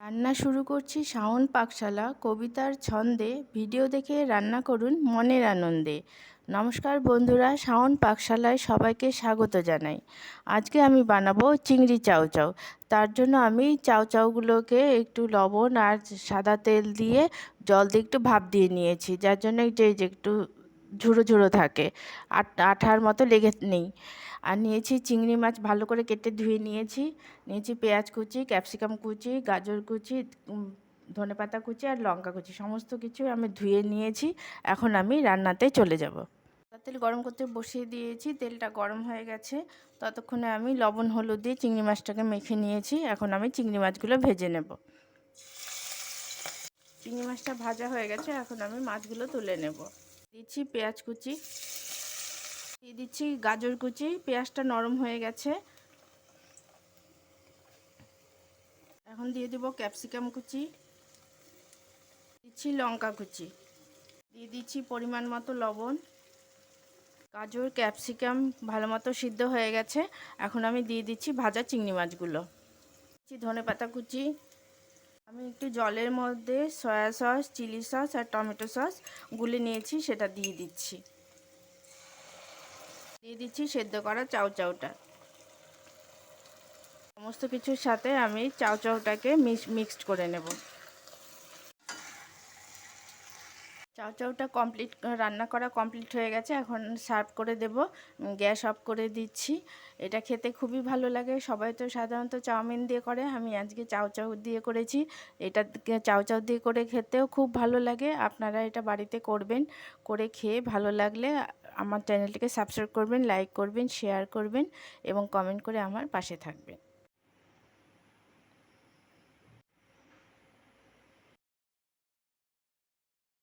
রান্না শুরু করছি শাওন পাকশালা কবিতার ছন্দে। ভিডিও দেখে রান্না করুন মনের আনন্দে। নমস্কার বন্ধুরা, শাওন পাকশালায় সবাইকে স্বাগত জানাই। আজকে আমি বানাবো চিংড়ি চাউচাউ। তার জন্য আমি চাউচাউগুলোকে একটু লবণ আর সাদা তেল দিয়ে জল দিয়ে একটু ভাপ দিয়ে নিয়েছি, যার জন্য এই যে একটু ঝুড়ো ঝুড়ো থাকে, আঠার মতো লেগে নেই। আর নিয়েছি চিংড়ি মাছ, ভালো করে কেটে ধুয়ে নিয়েছি। নিয়েছি পেঁয়াজ কুচি, ক্যাপসিকাম কুচি, গাজর কুচি, ধনেপাতা কুচি আর লঙ্কা কুচি, সমস্ত কিছু আমি ধুয়ে নিয়েছি। এখন আমি রান্নাতে চলে যাব। তেল গরম করতে বসিয়ে দিয়েছি, তেলটা গরম হয়ে গেছে। ততক্ষণে আমি লবণ হলুদ দিয়ে চিংড়ি মাছটাকে মেখে নিয়েছি। এখন আমি চিংড়ি মাছগুলো ভেজে নেব। চিংড়ি মাছটা ভাজা হয়ে গেছে, এখন আমি মাছগুলো তুলে নেব। দিচ্ছি পেঁয়াজ কুচি, দিয়ে দিচ্ছি গাজর কুচি। পেঁয়াজটা নরম হয়ে গেছে, এখন দিয়ে দেব ক্যাপসিকাম কুচি, দিচ্ছি লঙ্কা কুচি, দিয়ে দিচ্ছি পরিমাণ মতো লবণ। গাজর ক্যাপসিকাম ভালো মতো সিদ্ধ হয়ে গেছে, এখন আমি দিয়ে দিচ্ছি ভাজা চিংড়ি মাছগুলো। দিচ্ছি ধনেপাতা কুচি। আমি একটু জলের মধ্যে সয়া সস, চিলি সস আর টমেটো সস গুলে নিয়েছি, সেটা দিয়ে দিচ্ছি। দিয়ে দিচ্ছি সেদ্ধ করা চাউচাউটা। সমস্ত কিছুর সাথে আমি চাউচাউটাকে মিক্সড করে নেব। চাউচাউটা রান্না করা কমপ্লিট হয়ে গেছে, এখন সার্ভ করে দেব। গ্যাস অফ করে দিচ্ছি। এটা খেতে খুবই ভালো লাগে। সবাই তো সাধারণত চাউমিন দিয়ে করে, আমি আজকে চাউচাউ দিয়ে করেছি। এটা চাউচাউ দিয়ে করে খেতেও খুব ভালো লাগে। আপনারা এটা বাড়িতে করবেন, করে খেয়ে ভালো লাগলে আমার চ্যানেলটিকে সাবস্ক্রাইব করবেন, লাইক করবেন, শেয়ার করবেন এবং কমেন্ট করে আমার পাশে থাকবেন।